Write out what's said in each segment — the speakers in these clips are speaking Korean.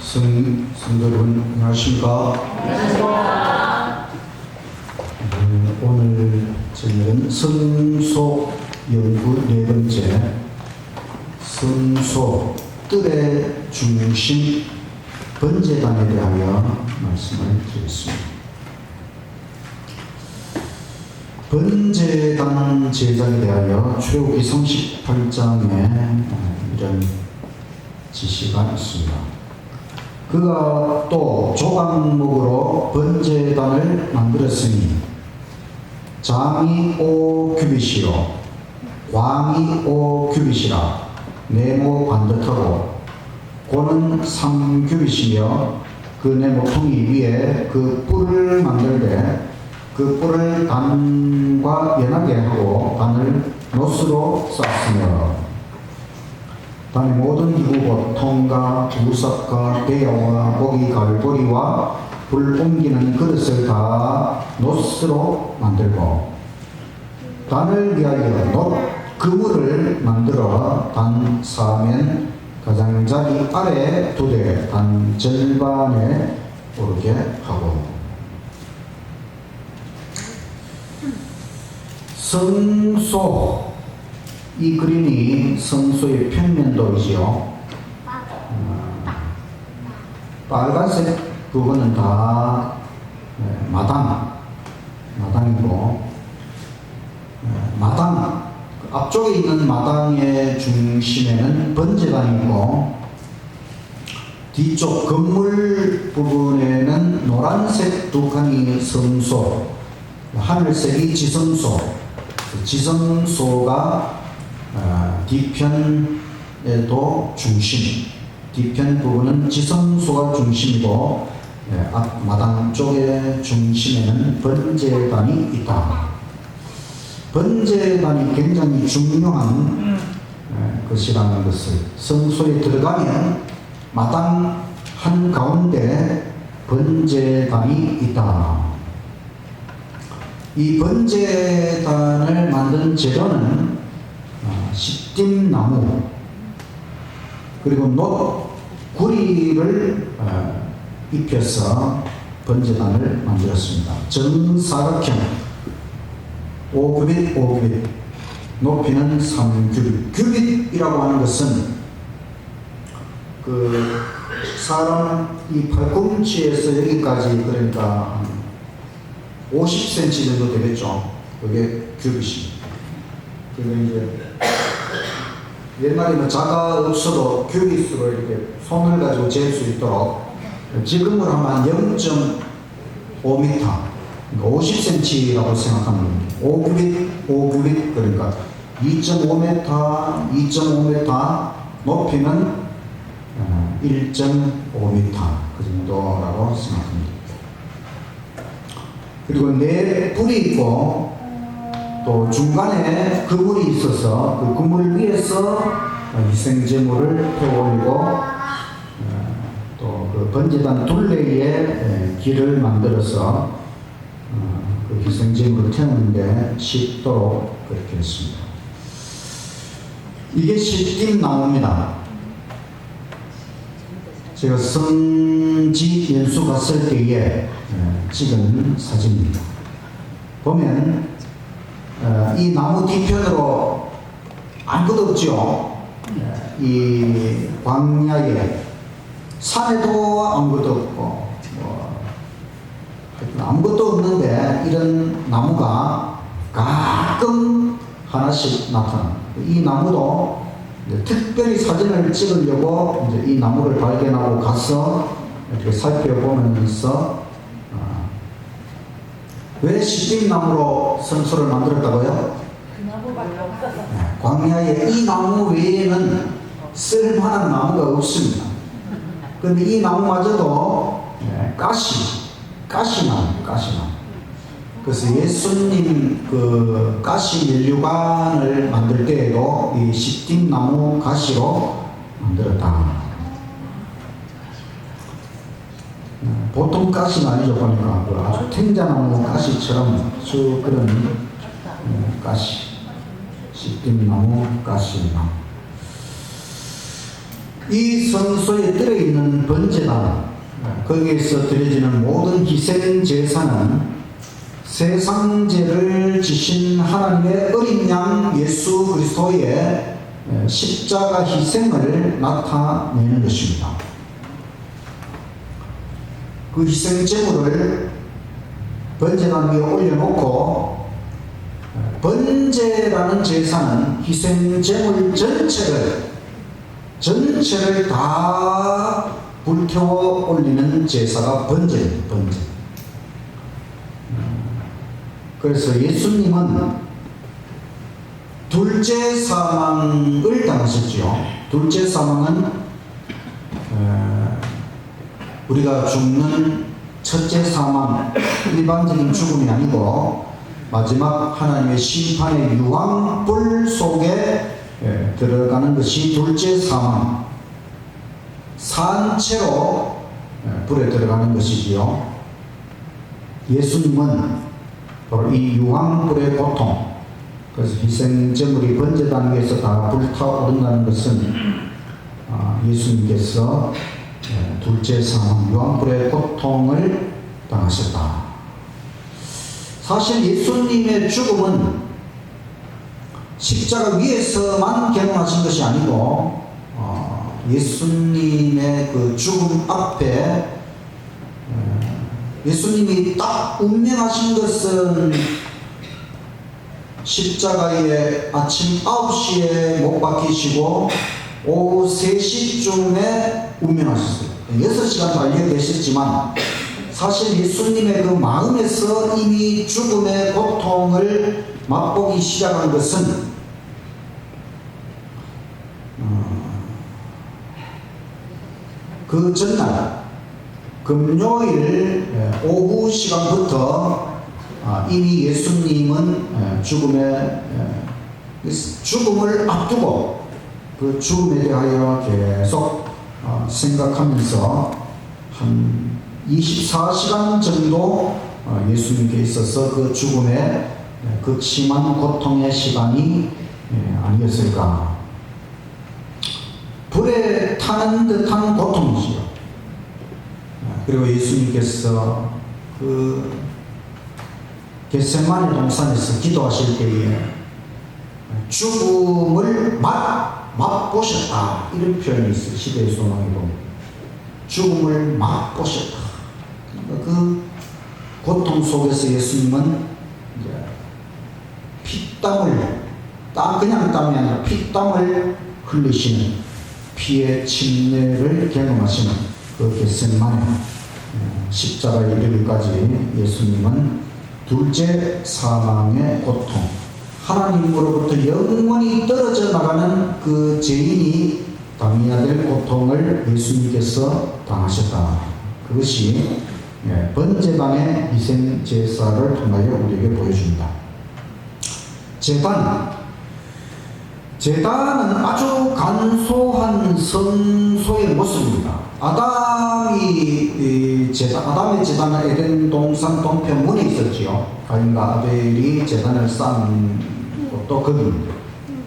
성도 여러분 안녕하십니까? 안녕하십니까? 오늘 저녁은 성소 연구 네 번째 성소 뜰의 중심 번제단에 대하여 말씀을 드리겠습니다. 번제단 제작에 대하여 출애굽기 38장에 이런 지시가 있습니다. 그가 또 조각목으로 번제단을 만들었으니 장이 5규빗이요 광이 5규빗이라 네모 반듯하고 고는 3규빗이며 그 네모통이 위에 그 뿔을 만들되 그 뿔을 단과 연하게 하고 단을 노스로 쌌으며 단의 모든 기구곧 통과 부석과 대야와 고기 갈고리와 불 옮기는 그릇을 다 노스로 만들고 단을 위하여 놋 그물을 만들어 단 사면 가장자리 아래 두되 단 절반에 오르게 하고 성소 이 그림이 성소의 평면도이지요. 빨간색 부분은 다 마당이고 마당 앞쪽에 있는 마당의 중심에는 번제단이 있고 뒤쪽 건물 부분에는 노란색 두 칸이 성소, 하늘색이 지성소, 지성소가 뒤편에도 중심, 뒤편 부분은 지성소가 중심이고 앞마당 쪽의 중심에는 번제단이 있다. 번제단이 굉장히 중요한 것이라는 것을 성소에 들어가면 마당 한가운데 번제단이 있다. 이 번제단을 만든 재료는 십dim나무 그리고 놋 구리를 입혀서 번제단을 만들었습니다. 정사각형 5규빗 5규빗 높이는 3규빗. 규빗이라고 하는 것은 그 사람 이 팔꿈치에서 여기까지 그러니까 50cm 정도 되겠죠. 그게 규빗입니다. 그게 이제 옛날에는 자가 없어도 규빗으로 이렇게 손을 가지고 잴 수 있도록 지금으로 하면 0.5m, 그러니까 50cm라고 생각하면 됩니다. 5규빗, 5규빗, 그러니까 2.5m, 2.5m, 높이는 1.5m 그 정도라고 생각합니다. 그리고 네 뿔이 있고 또 중간에 그물이 있어서 그 그물 위에서 희생제물을 펴올리고 또 그 번제단 둘레에 길을 만들어서 그 희생제물을 태우는데 쉽도록 그렇게 했습니다. 이게 십딤나무입니다. 제가 성지 연수 갔을 때에 찍은 사진입니다. 보면 이 나무 뒤편으로 아무것도 없죠. 이 광야에 산에도 아무것도 없고 아무것도 없는데 이런 나무가 가끔 하나씩 나타납니다. 이 나무도 특별히 사진을 찍으려고 이제 이 나무를 발견하고 가서 이렇게 살펴보면서 왜 십dim나무로 성소를 만들었다고요? 그 나무밖에 없어서. 광야에 이 나무 외에는 쓸만한 나무가 없습니다. 그런데 이 나무마저도 가시나무. 그래서 예수님 그 가시 면류관을 만들 때에도 이 십딤나무 가시로 만들었다. 보통 가시는 아니죠. 보니까 그 아주 탱자나무 가시처럼 쭉 그런 가시, 십딤나무 가시나무. 이 성소에 들어있는 번제단, 거기에서 드려지는 모든 희생 제사는 세상죄를 지신 하나님의 어린 양 예수 그리스도의 십자가 희생을 나타내는 것입니다. 그 희생 제물을 번제단 위에 올려놓고, 번제라는 제사는 희생 제물 전체를 다 불태워 올리는 제사가 번제입니다. 번제. 그래서 예수님은 둘째 사망을 당하셨지요. 둘째 사망은 우리가 죽는 첫째 사망, 일반적인 죽음이 아니고 마지막 하나님의 심판의 유황불 속에 들어가는 것이 둘째 사망, 산채로 불에 들어가는 것이지요. 예수님은 바로 이 유황불의 고통, 그래서 희생제물이 번제단 위에서 다 불타오른다는 것은 예수님께서 둘째 사망, 유황불의 고통을 당하셨다. 사실 예수님의 죽음은 십자가 위에서만 경험하신 것이 아니고 예수님의 그 죽음 앞에 예수님이 딱 운명하신 것은 십자가에 아침 9시에 못 박히시고 오후 3시쯤에 운명하셨어요. 6시간 달려 계셨지만 사실 예수님의 그 마음에서 이미 죽음의 고통을 맛보기 시작한 것은 그 전날 금요일 오후 시간부터 이미 예수님은 죽음을 앞두고 그 죽음에 대하여 계속 생각하면서 한 24시간 정도 예수님께 있어서 그 죽음의 극심한 고통의 시간이 아니었을까. 불에 타는 듯한 고통이지요. 그리고 예수님께서 그 겟세마네 동산에서 기도하실 때에 죽음을 맛보셨다, 이런 표현이 있어요. 시대의 소망에 보면 죽음을 맛보셨다. 그 고통 속에서 예수님은 피땀을, 그냥 땀이 아니라 피땀을 흘리시는, 피의 침례를 경험하시는 그 겟세마네 십자가에 이르기까지 예수님은 둘째 사망의 고통, 하나님으로부터 영원히 떨어져 나가는 그 죄인이 당해야 될 고통을 예수님께서 당하셨다. 그것이 번제단의 희생 제사를 통하여 우리에게 보여줍니다. 제단은 아주 간소한 성소의 모습입니다. 아담의 제단은 에덴 동산 동편문에 있었지요. 가인과 아벨이 제단을 쌓은 곳도 거기입니다.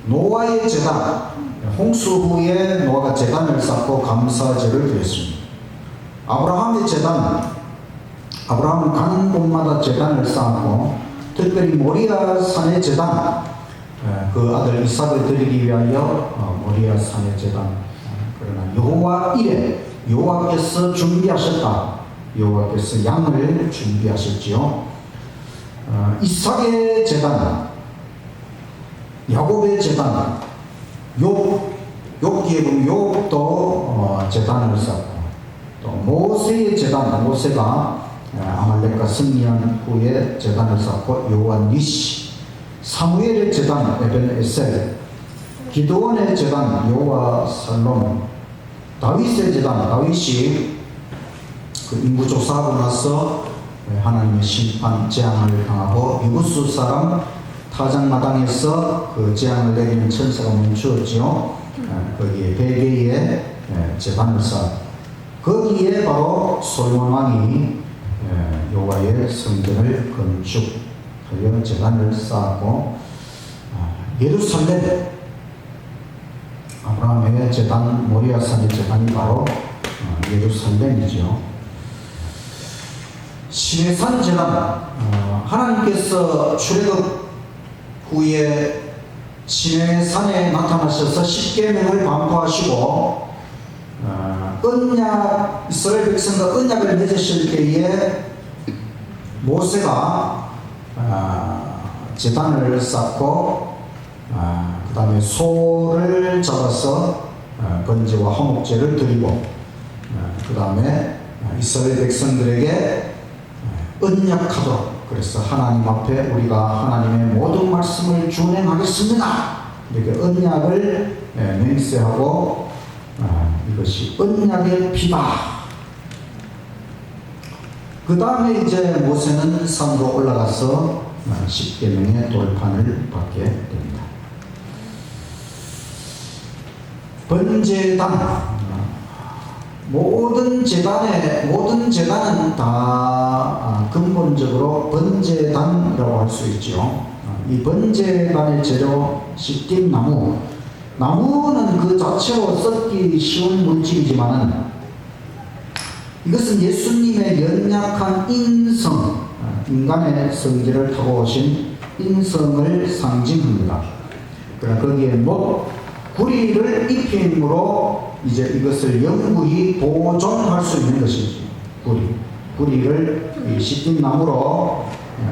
노아의 제단, 홍수 후에 노아가 제단을 쌓고 감사제를 드렸습니다. 아브라함의 제단, 아브라함은 가는 곳마다 제단을 쌓고, 특별히 모리아 산의 제단, 그 아들 이삭을 드리기 위하여 모리아 산의 제단. 그러나 여호와 이래, 여호와께서 준비하셨다. 여호와께서 양을 준비하셨지요. 이삭의 제단, 야곱의 제단, 욥기에 보면 욥도 제단을 쌓고, 또 모세의 제단, 모세가 아말렉과 승리한 후에 제단을 쌓고, 여호와 니시, 사무엘의 제단 에벤에셀, 기드온의 제단 여호와 살롬, 다윗의 제단, 다윗이 그 인구조사하고 나서 하나님의 심판 재앙을 당하고 유부스 사람 타작마당에서 그 재앙을 내리는 천사가 멈추었지요. 거기에 베개에 제단을 쌓고, 거기에 바로 솔로몬 왕이 여호와의 성전을 건축하여 제단을 쌓고, 예루살렘 아브라함의 제단 모리아산의 제단이 바로 예루살렘이죠. 시내산 제단, 하나님께서 출애굽 후에 시내산에 나타나셔서 십계명을 반포하시고 언약, 이스라엘 백성과 언약을 맺으실 때에 모세가 제단을 쌓고 그 다음에 소를 잡아서 번제와 화목제를 드리고 그 다음에 이스라엘 백성들에게 언약하도록, 그래서 하나님 앞에 우리가 하나님의 모든 말씀을 준행하겠습니다, 이렇게 언약을 맹세하고 이것이 언약의 피다. 그 다음에 이제 모세는 산으로 올라가서 십계명의 돌판을 받게 됩니다. 번제단, 모든 제단은 다 근본적으로 번제단이라고 할 수 있죠. 이 번제단의 재료 십김나무, 나무는 그 자체로 썩기 쉬운 물질이지만은 이것은 예수님의 연약한 인성, 인간의 성질을 타고 오신 인성을 상징합니다. 그러나 거기에 구리를 입힘으로 이제 이것을 영구히 보존할 수 있는 것이지. 구리를 이 십김나무로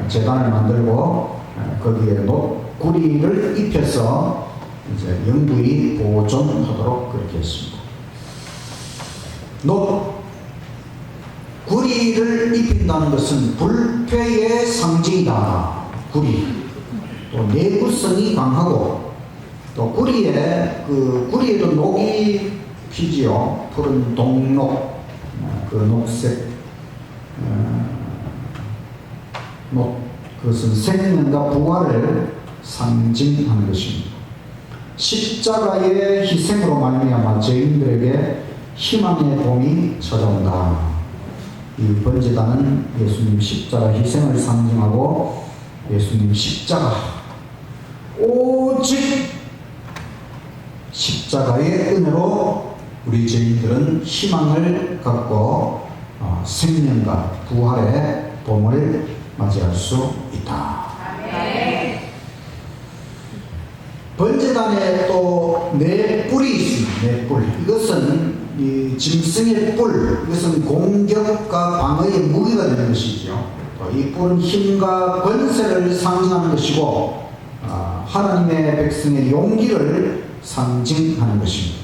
제단을 만들고 거기에 구리를 입혀서 이제 영구히 보존하도록 그렇게 했습니다. 구리를 입힌다는 것은 불쾌의 상징이다. 또 내구성이 강하고, 또 구리에도 녹이 피지요. 푸른 동록, 그 녹색 녹, 그것은 생명과 부활을 상징하는 것입니다. 십자가의 희생으로 말미암아 죄인들에게 희망의 봄이 찾아온다. 이 번제단은 예수님 십자가 희생을 상징하고, 예수님 십자가, 오직 십자가의 은혜로 우리 죄인들은 희망을 갖고 생명과 부활의 봄을 맞이할 수 있다. 번제단에 또 네 뿔이 있습니다. 네 뿔. 이것은 이 짐승의 뿔, 이것은 공격과 방어의 무기가 되는 것이죠. 또 이 뿔은 힘과 권세를 상징하는 것이고, 하나님의 백성의 용기를 상징하는 것입니다.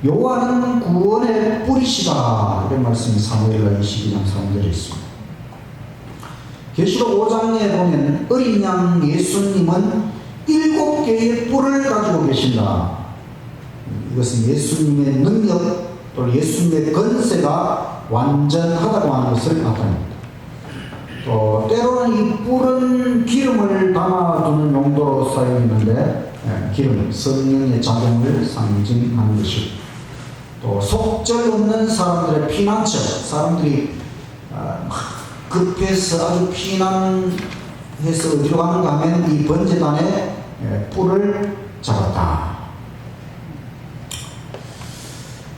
여호와는 구원의 뿔이시다, 이런 말씀이 사무엘하 22장 3절에 있습니다. 계시록 5장에 보면 어린 양 예수님은 7개의 뿔을 가지고 계신다. 이것은 예수님의 능력, 또 예수님의 권세가 완전하다고 하는 것을 나타냅니다. 또 때로는 이 뿔은 기름을 담아두는 용도로 사용했는데, 기름, 성령의 작용을 상징하는 것이고, 또 속절없는 사람들의 피난처, 사람들이 급해서 아주 피난해서 어디로 가는가 하면 이 번제단에 뿔을 잡았다.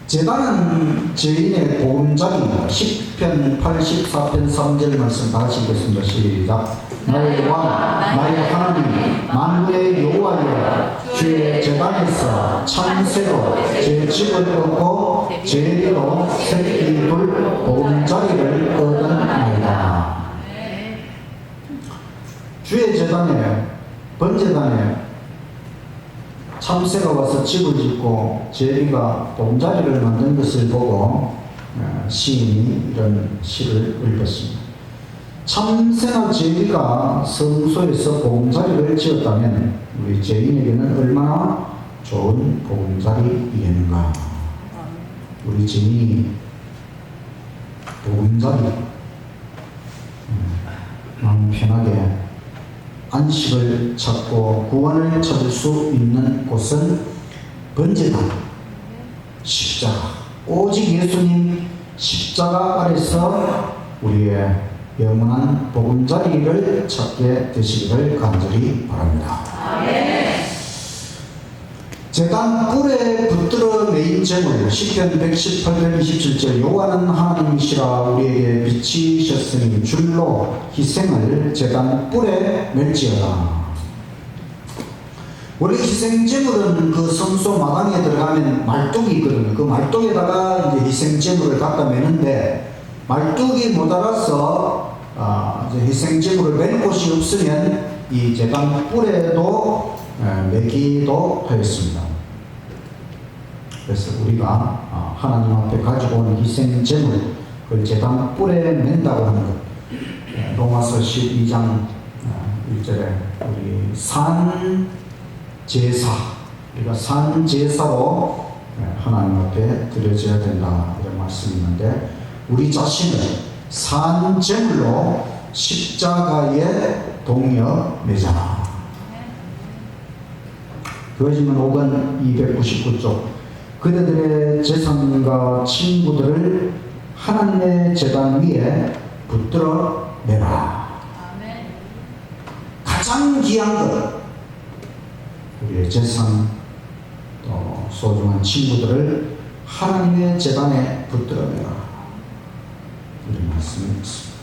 제단은 죄인의 보금자리입니다. 10편 84편 3절 말씀 다 같이 읽겠습니다. 시작. 나의 왕, 나의 하나님, 만군의 여호와여, 주의 제단에서 참새로 제 집을 얻고 제대로 새끼 둘 보금자리를 얻었나이다. 주의 제단에, 번제단에 참새가 와서 집을 짓고 제비가 보금자리를 만든 것을 보고 시인이 이런 시를 읊었습니다. 참새나 제비가 성소에서 보금자리를 지었다면 우리 죄인에게는 얼마나 좋은 보금자리이겠는가. 우리 죄인이 보금자리, 마음 편하게 안식을 찾고 구원을 찾을 수 있는 곳은 번제단, 십자가, 오직 예수님 십자가 아래서 우리의 영원한 보금자리를 찾게 되시기를 간절히 바랍니다. 제단 뿔에 붙들어 매인 제물 시편 118편 27절 여호와는 하나님이시라 우리에게 비치셨으니 줄로 희생을 제단 뿔에 맬지어다. 원래 희생제물은 그 성소 마당에 들어가면 말뚝이 있거든요. 그 말뚝에다가 이제 희생제물을 갖다 매는데 말뚝이 모자라서 이제 희생제물을 맬 곳이 없으면 이 제단 뿔에도 매기도 하였습니다. 그래서 우리가 하나님 앞에 가지고 온 희생제물 그걸 제단 뿔에 맨다고 하는 것. 로마서 12장 1절에 우리 산제사 우리가 산제사로 하나님 앞에 드려져야 된다 이런 말씀이 있는데 우리 자신을 산제물로 십자가에 동여 매자. 교회지문 5권 299쪽 그대들의 재산과 친구들을 하나님의 제단 위에 붙들어 내라. 가장 귀한 것 우리의 재산 또 소중한 친구들을 하나님의 제단에 붙들어 내라. 이런 말씀이 있습니다.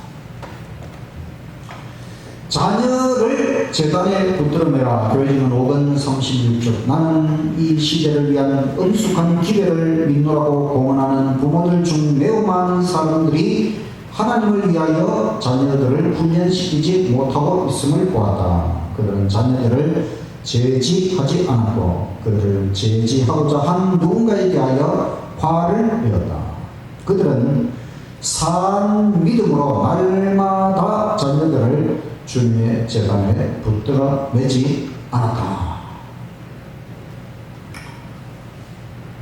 자녀를 제단에 붙들어 매라. 교회지문 5권 36쪽 나는 이 시대를 위한 엄숙한 기회를 믿노라고 공언하는 부모들 중 매우 많은 사람들이 하나님을 위하여 자녀들을 훈련시키지 못하고 있음을 보았다. 그들은 자녀들을 제지하지 않았고 그들을 제지하고자 한 누군가에 대하여 화를 내었다. 그들은 산 믿음으로 날마다 자녀들을 주님의 제단에 붙들어 매지 않았다.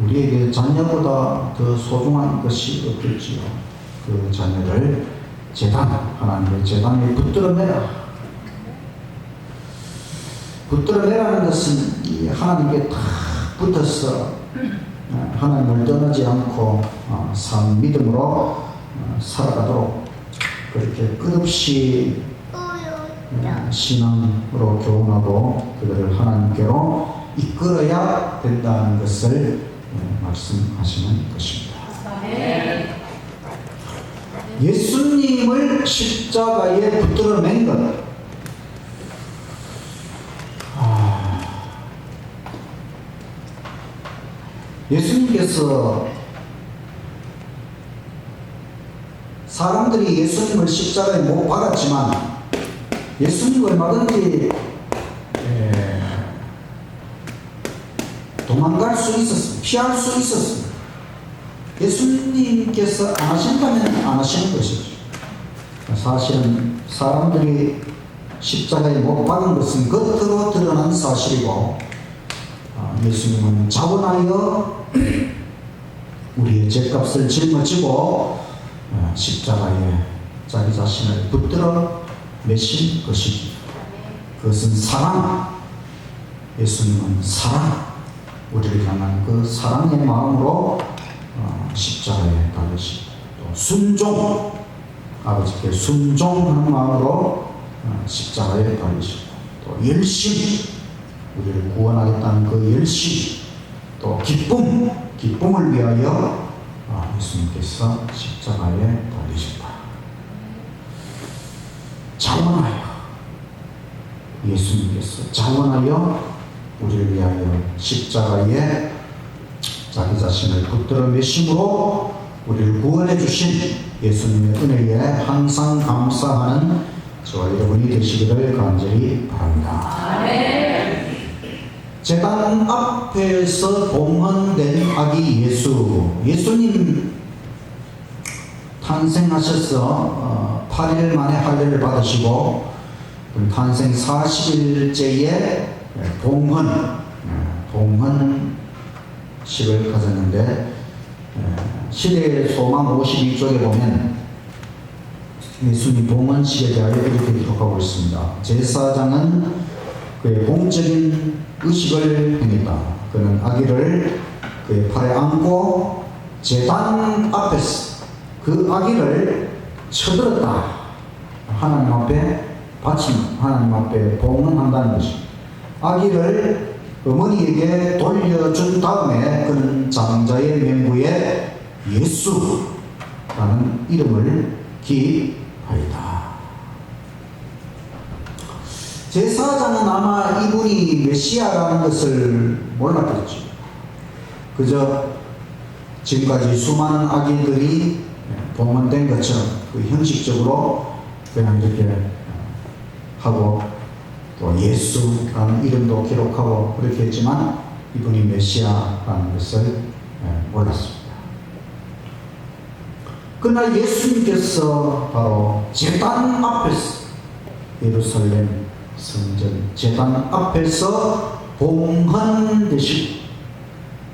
우리에게 자녀보다 더 소중한 것이 없겠지요. 그 자녀를 하나님의 제단에 붙들어 매라. 붙들어 매라는 것은 하나님께 다 붙어서 하나님을 떠나지 않고 산 믿음으로 살아가도록 그렇게 끝없이 신앙으로 교훈하고 그들을 하나님께로 이끌어야 된다는 것을 말씀하시는 것입니다. 예수님을 십자가에 붙들어 맨 것. 예수님께서 사람들이 예수님을 십자가에 못 박았지만 예수님 얼마든지 도망갈 수 있었습니다. 피할 수 있었습니다. 예수님께서 안 하신다면 안 하시는 것이죠. 사실은 사람들이 십자가에 못 박은 것은 겉으로 드러난 사실이고 예수님은 자원하여 우리의 죄값을 짊어지고 십자가에 자기 자신을 붙들어 매신 것이죠. 그것은 사랑, 예수님은 사랑, 우리를 향한 그 사랑의 마음으로 십자가에 달리시고 또 순종, 아버지께 순종하는 마음으로 십자가에 달리시고 또 열심, 우리를 구원하겠다는 그 열심, 또 기쁨을 위하여 예수님께서 십자가에 달리셨다. 자원하여 예수님께서 자원하여 우리를 위하여 십자가에 자기 자신을 붙들어 매심으로 우리를 구원해 주신 예수님의 은혜에 항상 감사하는 저와 여러분이 되시기를 간절히 바랍니다. 아멘. 제단 앞에서 봉헌된 아기 예수님 탄생하셔서 8일 만에 할례를 받으시고 탄생 40일째에 봉헌식을 가졌는데 시대의 소망 52쪽에 보면 예수님 봉헌식에 대하여 이렇게 기록하고 있습니다. 제사장은 그의 공적인 의식을 행했다. 그는 아기를 그의 팔에 안고 제단 앞에서 그 아기를 쳐들었다. 하나님 앞에 바친, 하나님 앞에 봉헌한다는 것입니다. 아기를 어머니에게 돌려준 다음에 그는 장자의 명부에 예수라는 이름을 기하였다. 제사장은 아마 이분이 메시아라는 것을 몰랐겠죠. 그저 지금까지 수많은 아기들이 봉헌된 것처럼 그 형식적으로 그냥 이렇게 하고 또 예수라는 이름도 기록하고 그렇게 했지만 이분이 메시아라는 것을 몰랐습니다. 그러나 예수님께서 바로 제단 앞에서 예루살렘 성전 제단 앞에서 봉헌되시고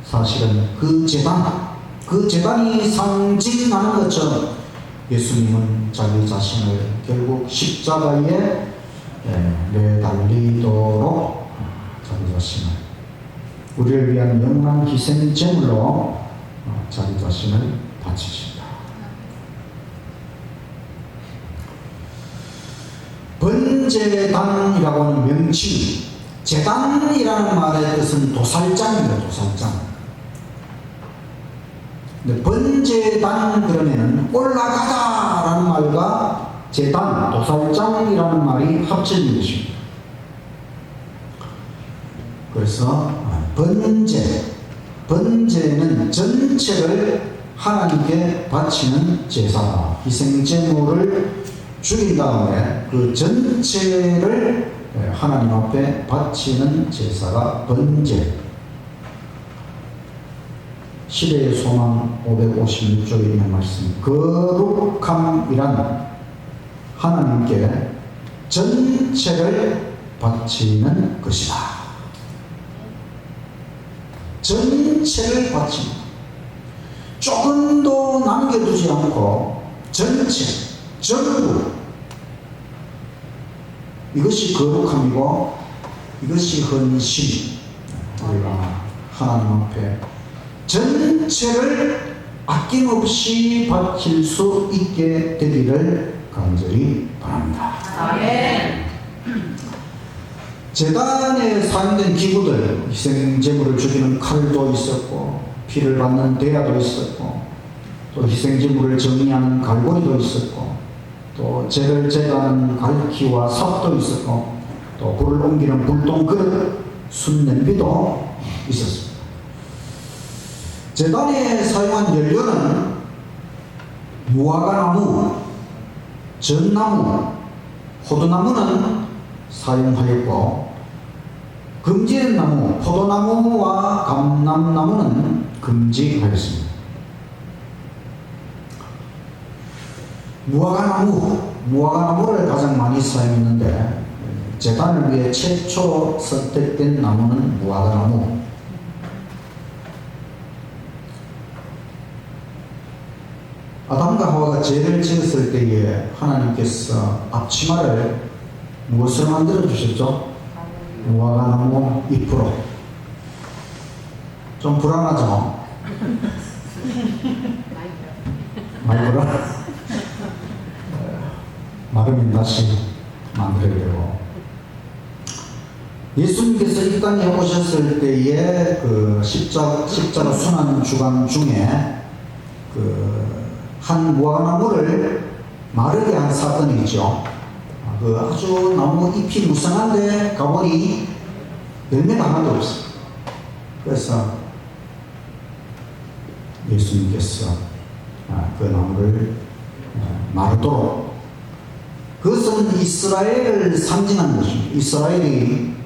사실은 그 제단이 상징하는 것처럼 예수님은 자기 자신을 결국 십자가에 내달리도록 자기 자신을 우리를 위한 영원한 희생 제물로 자기 자신을 바치십니다. 번제단이라고 하는 명칭, 제단이라는 말의 뜻은 도살장입니다. 도살장. 근데 번제단 그러면은 올라가다라는 말과 제단, 도살장이라는 말이 합쳐진 것입니다. 그래서 번제는 전체를 하나님께 바치는 제사, 희생제물을 죽인 다음에 그 전체를 하나님 앞에 바치는 제사가 번제. 시대의 소망 556쪽에 있는 말씀, 거룩함이란 하나님께 전체를 바치는 것이다. 전체를 바치는, 조금도 남겨두지 않고 전체, 전부, 이것이 거룩함이고 이것이 헌신. 우리가 하나님 앞에 전체를 아낌없이 바칠 수 있게 되기를 간절히 바랍니다. 아멘. 제단에 사용된 기구들, 희생제물을 죽이는 칼도 있었고 피를 받는 대야도 있었고 또 희생제물을 정리하는 갈고리도 있었고 또 제를 제거하는 갈퀴와 삽도 있었고 또 불을 옮기는 불똥 그릇, 순냄비도 있었습니다. 제단에 사용한 연료는 무화과나무, 전나무, 호두나무는 사용하였고 금지된 나무, 포도나무와 감람나무는 금지하였습니다. 무화과나무를 가장 많이 사용했는데 제단을 위해 최초 선택된 나무는 무화과나무. 아담과 하와가 죄를 지었을 때에 하나님께서 앞치마를 무엇으로 만들어 주셨죠? 무화과나무 잎으로. 좀 불안하죠? 많이 불안. 마르면 다시 만들어야 되고. 예수님께서 이 땅에 오셨을 때에 그 십자가 순환 주간 중에 한 무화과나무를 마르게 한 사건이 있죠. 그 아주 나무 잎이 무성한데 가보니 열매가 하나도 없어요. 그래서 예수님께서 그 나무를 마르도록, 그것은 이스라엘을 상징하는 것입니다. 이스라엘이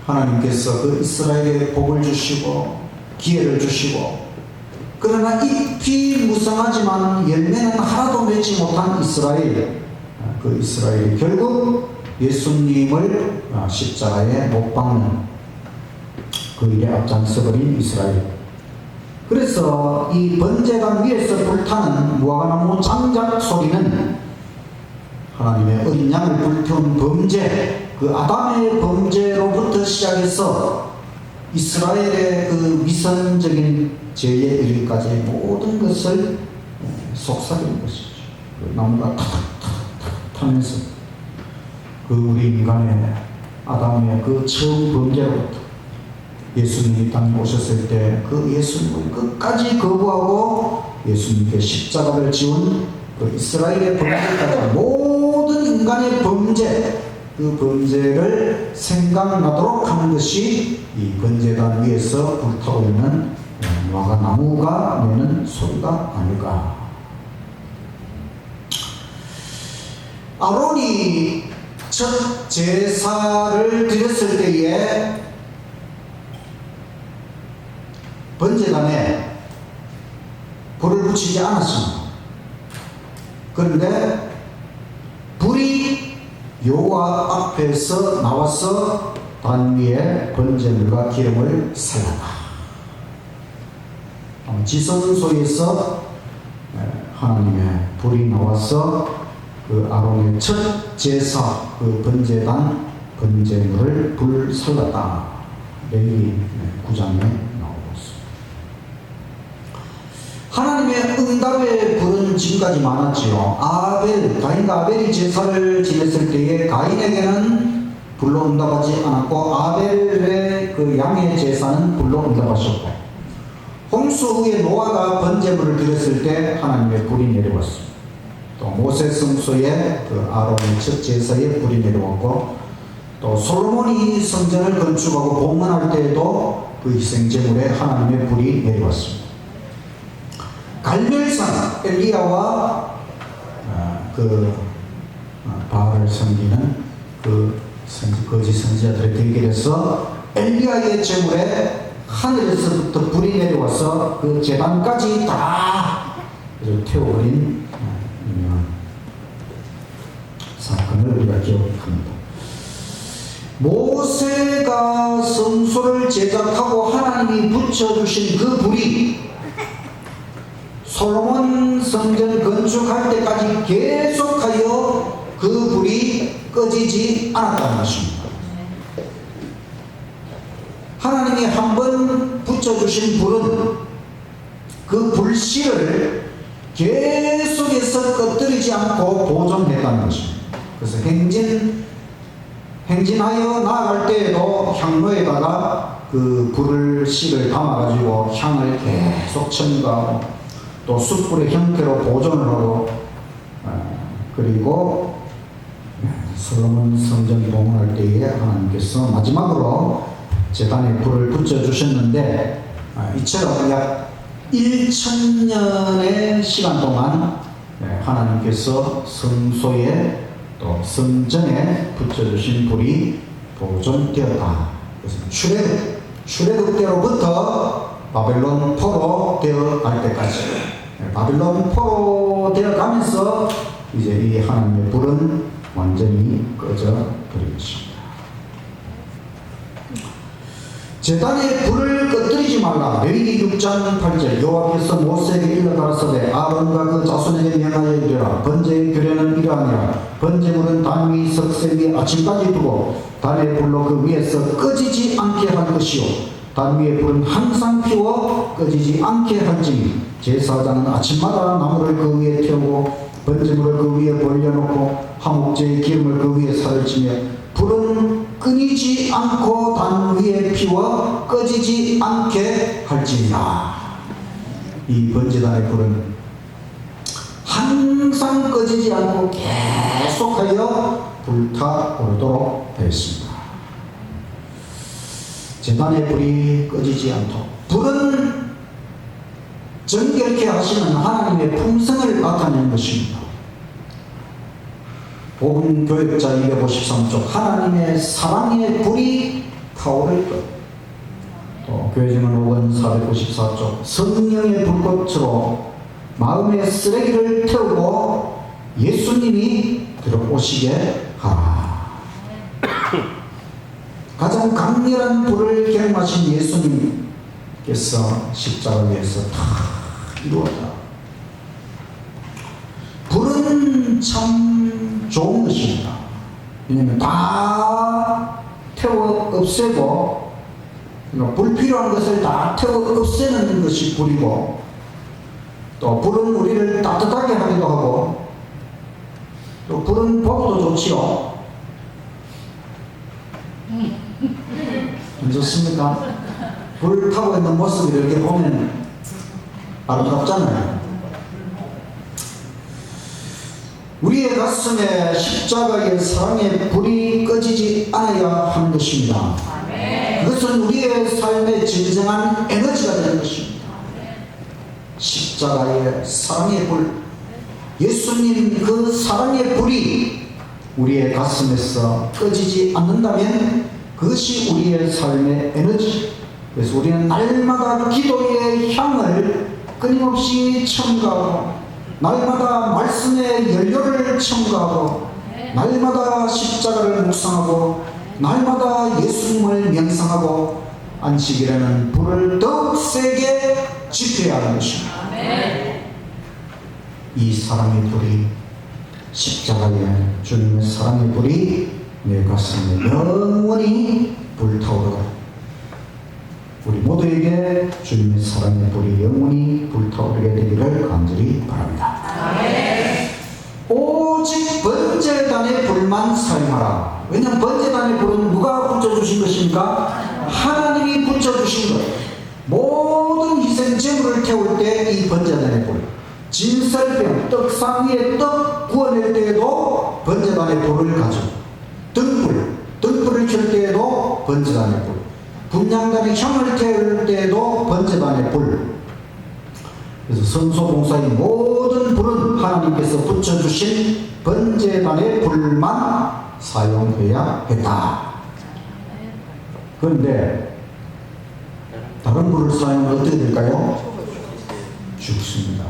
하나님께서 그 이스라엘에 복을 주시고 기회를 주시고, 그러나 잎이 무성하지만 열매는 하나도 맺지 못한 이스라엘, 그 이스라엘이 결국 예수님을 십자가에 못 박는 그 일에 앞장서버린 이스라엘. 그래서 이 번제단 위에서 불타는 무화과나무 장작 소리는 하나님의 어린 양을 불태운 범죄, 그 아담의 범죄로부터 시작해서 이스라엘의 그 위선적인 죄에 이르기까지 모든 것을 속삭이는 것이죠. 그 나무가 탁탁탁 타면서 그 우리 인간의 아담의 그 처음 범죄로부터 예수님이 땅에 오셨을 때 그 예수님을 끝까지 거부하고 예수님께 십자가를 지운 그 이스라엘의 범죄까지 모든 인간의 범죄, 그 범죄를 생각나도록 하는 것이 이 번제단 위에서 불타고 있는 와가나무가 내는 소리가 아닐까. 아론이 첫 제사를 드렸을 때에 번제단에 불을 붙이지 않았습니다. 그런데 불이 여호와 앞에서 나와서 단 위에 번제물과 기름을 살랐다. 지성소에서 하나님의 불이 나와서 그 아론의 첫 제사, 그 번제단 번제물을 불 살랐다. 레위기 9장에 나오고 있습니다. 하나님의 응답의 불은 지금까지 많았지요. 가인과 아벨이 제사를 지냈을 때에 가인에게는 불로 응답하지 않았고 아벨의 그 양의 제사는 불로 응답하셨고, 홍수 후에 노아가 번제물을 드렸을 때 하나님의 불이 내려왔습니다. 또 모세 성소에 그 아론의 첫 제사에 불이 내려왔고, 또 솔로몬이 성전을 건축하고 봉헌할 때에도 그 희생제물에 하나님의 불이 내려왔습니다. 갈멜산 엘리야와 바알을 섬기는 그 거짓 선지자들의 대결에서 엘리야의 제물에 하늘에서부터 불이 내려와서 그 제단까지 다 태워버린 유명한 사건을 우리가 기억합니다. 모세가 성소를 제작하고 하나님이 붙여주신 그 불이 솔로몬 성전 건축할 때까지 계속하여 그 불이 꺼지지 않았다는 것입니다. 하나님이 한번 붙여주신 불은 그 불씨를 계속해서 꺼뜨리지 않고 보존했다는 것입니다. 그래서 행진하여 나아갈 때에도 향로에다가 그 불씨를 담아가지고 향을 계속 첨가하고, 또 숯불의 형태로 보존을 하고, 그리고 솔로몬 성전 봉헌할 때에 하나님께서 마지막으로 제단에 불을 붙여주셨는데, 이처럼 약 1000년의 시간 동안 하나님께서 성소에 또 성전에 붙여주신 불이 보존되었다. 그래서 출애굽 때로부터 바벨론 포로 되어 갈 때까지, 바벨론 포로 되어 가면서 이제 이 하나님의 불은 완전히 꺼져 버린 것입니다. 제단에 불을 꺼뜨리지 말라. 레위기 6장 8절 여호와께서 모세에게 일러 가라사대 아론과 그 자손에게 명하여 이르라. 번제의 규례는 이러하니라. 번제물은 단 위 석쇠 위에 아침까지 두고 단의 불로 그 위에서 꺼지지 않게 할 것이요, 단 위의 불은 항상 피워 꺼지지 않게 할지니 제사장은 아침마다 나무를 그 위에 태우고 번제물을 그 위에 벌려놓고 화목제의 기름을 그 위에 살을 치며 불은 끊이지 않고 단 위에 피워 꺼지지 않게 할지니라. 이 번제단의 불은 항상 꺼지지 않고 계속하여 불타오르도록 되어 있습니다. 제단의 불이 꺼지지 않도록, 불은 정결케 하시는 하나님의 품성을 나타내는 것입니다. 복음교역자 253쪽 하나님의 사랑의 불이 타오를 것, 또 교회증언 5권 494쪽 성령의 불꽃으로 마음의 쓰레기를 태우고 예수님이 들어오시게 하라. 가장 강렬한 불을 경험하신 예수님께서 십자가 위에서 다 이루었다. 불은 참 좋은 것입니다. 왜냐하면 다 태워 없애고, 불필요한 것을 다 태워 없애는 것이 불이고, 또 불은 우리를 따뜻하게 하기도 하고, 또 불은 복도 좋지요. 안 좋습니까? 불 타고 있는 모습을 이렇게 보면 아름답잖아요. 우리의 가슴에 십자가의 사랑의 불이 꺼지지 않아야 하는 것입니다. 그것은 우리의 삶의 진정한 에너지가 되는 것입니다. 십자가의 사랑의 불, 예수님 그 사랑의 불이 우리의 가슴에서 꺼지지 않는다면 그것이 우리의 삶의 에너지. 그래서 우리는 날마다 기도의 향을 끊임없이 첨가하고, 날마다 말씀의 연료를 첨가하고, 날마다 십자가를 묵상하고, 날마다 예수님을 명상하고, 안식일에는 불을 더욱 세게 지펴야 하는 것입니다. 이 사랑의 불이, 십자가의 주님의 사랑의 불이 내 가슴에 영원히 불타오르고, 우리 모두에게 주님의 사랑의 불이 영원히 불타오르게 되기를 간절히 바랍니다. 오직 번제단의 불만 사용하라. 왜냐하면 번제단의 불은 누가 붙여주신 것입니까? 하나님이 붙여주신 것. 모든 희생제물을 태울 때 이 번제단의 불, 진설병, 떡상 위에 떡 구워낼 때에도 번제단의 불을 가지고, 등불을 켤 때에도 번제단의 불, 분향단의 향을 태울 때에도 번제단의 불. 그래서 성소봉사의 모든 불은 하나님께서 붙여주신 번제단의 불만 사용해야 했다. 그런데 다른 불을 사용하면 어떻게 될까요? 죽습니다.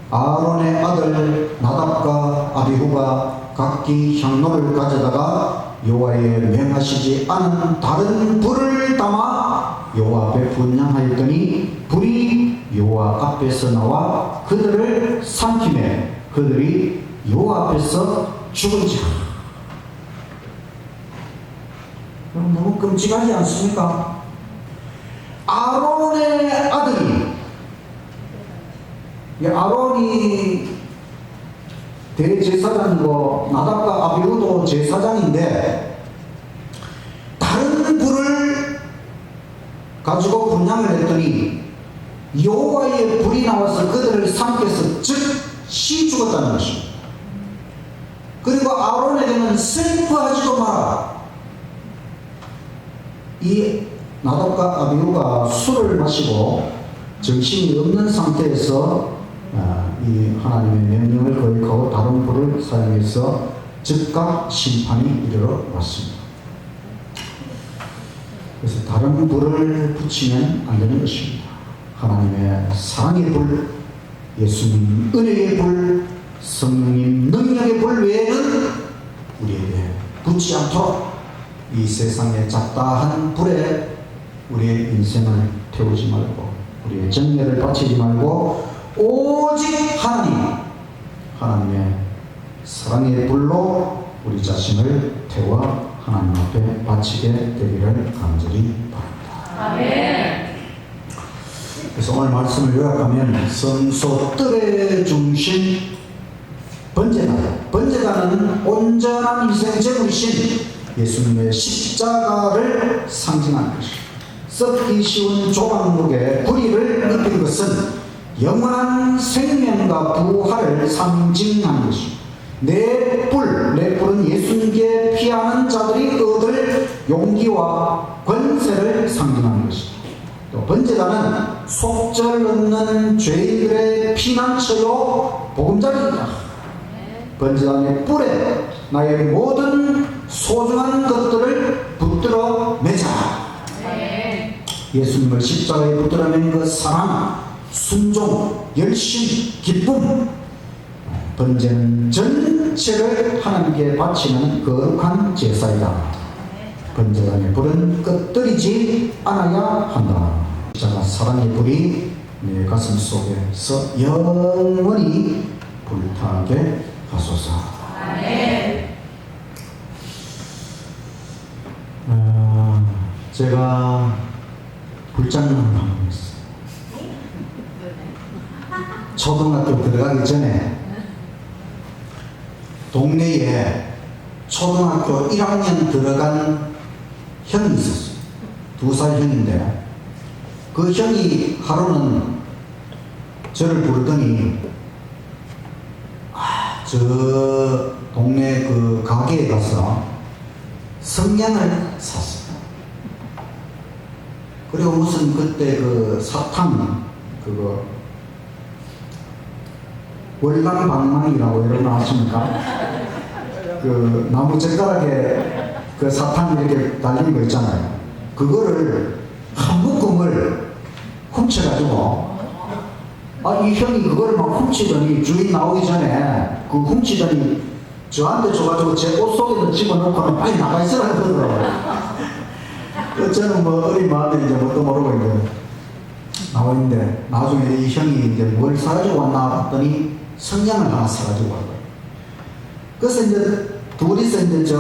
아론의 아들 나답과 아비후가 각기 향로를 가져다가 여호와의 명하시지 않은 다른 불을 담아 여호와 앞에 분향하였더니 불이 여호와 앞에서 나와 그들을 삼키매 그들이 여호와 앞에서 죽은지라. 너무 끔찍하지 않습니까? 아론의 아들이, 아론이 대제사장이고 나답과 아비후도 제사장인데 다른 불을 가지고 분향을 했더니 여호와의 불이 나와서 그들을 삼켜서 즉시 죽었다는 것입니다. 그리고 아론에게는 슬퍼하지도 마라. 이 나답과 아비후가 술을 마시고 정신이 없는 상태에서 이 하나님의 명령을 거역하고 다른 불을 사용해서 즉각 심판이 이르러 왔습니다. 그래서 다른 불을 붙이면 안 되는 것입니다. 하나님의 사랑의 불, 예수님 은혜의 불, 성령님 능력의 불 외에는 우리에게 붙지 않도록 이 세상의 잡다한 불에 우리의 인생을 태우지 말고, 우리의 정열을 바치지 말고 오직 하나님의 사랑의 불로 우리 자신을 태워 하나님 앞에 바치게 되기를 간절히 바랍니다. 아멘. 그래서 오늘 말씀을 요약하면 성소 뜰의 중심 번제단은 온전한 희생제물이신 예수님의 십자가를 상징하는 것입니다. 썩기 쉬운 조각목에 구리를 입힌 것은 영원한 생명과 부활을 상징하는 것입니다. 내 불은 예수님께 피하는 자들이 얻을 용기와 권세를 상징하는 것입니다. 또 번제단은 속절 없는 죄인들의 피난처요 보금자리이다. 번제단의 뿔에 나의 모든 소중한 것들을 붙들어 매자. 예수님을 십자가에 붙들어 맨 그 사랑, 순종, 열심, 기쁨, 번제는 전체를 하나님께 바치는 거룩한 제사이다. 번제단의 불은 꺼뜨리지 않아야 한다. 십자가 사랑의 불이 내 가슴 속에서 영원히 불타게 하소서. 제가 불장난을 하고 있어요. 초등학교 들어가기 전에 동네에 초등학교 1학년 들어간 형이 있었어요. 2살 형인데 그 형이 하루는 저를 부르더니 저 동네 그 가게에 가서 성냥을 샀어요. 그리고 무슨 그때 그 사탕 그거 월남방망이라고 이런 거 아십니까? 그 나무 젓가락에 그 사탕 이렇게 달린 거 있잖아요. 그거를 한 묶음을 훔쳐가지고 이 형이 그거를 막 훔치더니 주인 나오기 전에 그 훔치더니 저한테 줘가지고 제 옷 속에도 집어넣고는 빨리 나가 있으라 그러더라고요. 저는 뭐 어린 마음에 이제 뭣도 모르고 이제 나와 있는데 나중에 이 형이 이제 뭘 사가지고 왔나 봤더니 성냥을 하나 사가지고 왔어요. 그래서 이제 둘이서 이제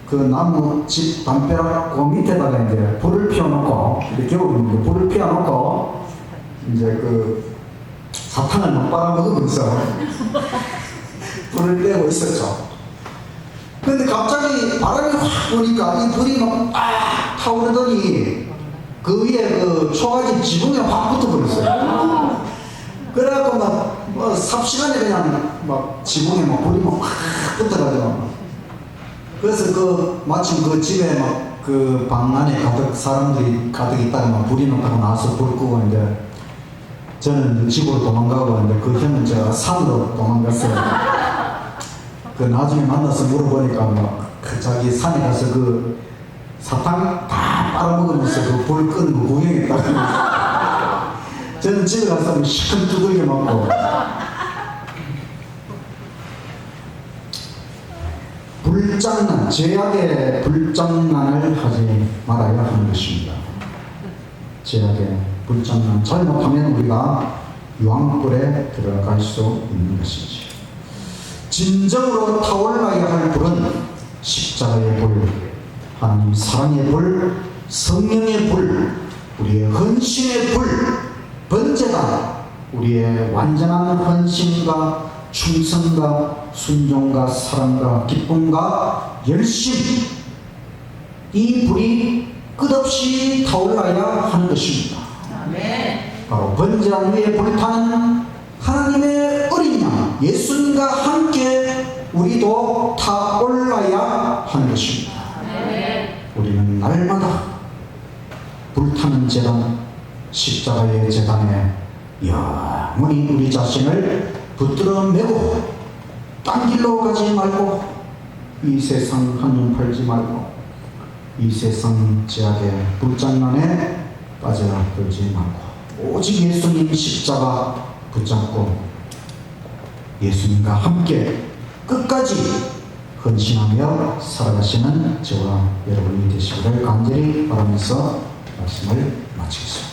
그 나무 집 담벼락 그 밑에다가 이제 불을 피워놓고 이렇게 겨울인데 불을 피워놓고 이제 그 사탕을 막 빨아먹으면서 불을 떼고 있었죠. 근데 갑자기 바람이 확 부니까 이 불이 막 타오르더니 그 위에 그 초가집 지붕에 확 붙어버렸어요. 그래갖고 막 삽시간에 그냥 막 지붕에 막 불이 막 붙어가지고 그래서 그 마침 그 집에 막 그 방 안에 가득 사람들이 가득 있다가 막 불이 났다고 나와서 불 끄고 이제 저는 집으로 도망가고 이제 그 형은 제가 산으로 도망갔어요. 그 나중에 만나서 물어보니까 그 자기 산에 가서 그 사탕 다 빨아먹으면서 그 불 끄는 거 구경했다고. 저는 집에 가서 시큰 두들겨 맞고. 불장난, 제약의 불장난을 하지 말아야 하는 것입니다. 제약의 불장난, 잘못하면 우리가 유황불에 들어갈 수 있는 것이지. 진정으로 타올라야 할 불은 십자가의 불, 하나님 사랑의 불, 성령의 불, 우리의 헌신의 불, 번제가 우리의 완전한 헌신과 충성과 순종과 사랑과 기쁨과 열심, 이 불이 끝없이 타올라야 하는 것입니다. 바로 번제한 위에 불타는 하나님의 어린 양 예수님과 함께 우리도 타올라야 하는 것입니다. 우리는 날마다 불타는 제단, 십자가의 제단에 영원히 우리 자신을 붙들어 매고 딴 길로 가지 말고 이 세상 한눈 팔지 말고 이 세상 제약의 불장난에 빠져들지 말고 오직 예수님 십자가 붙잡고 예수님과 함께 끝까지 헌신하며 살아가시는 저와 여러분이 되시기를 간절히 바라면서 말씀을 마치겠습니다.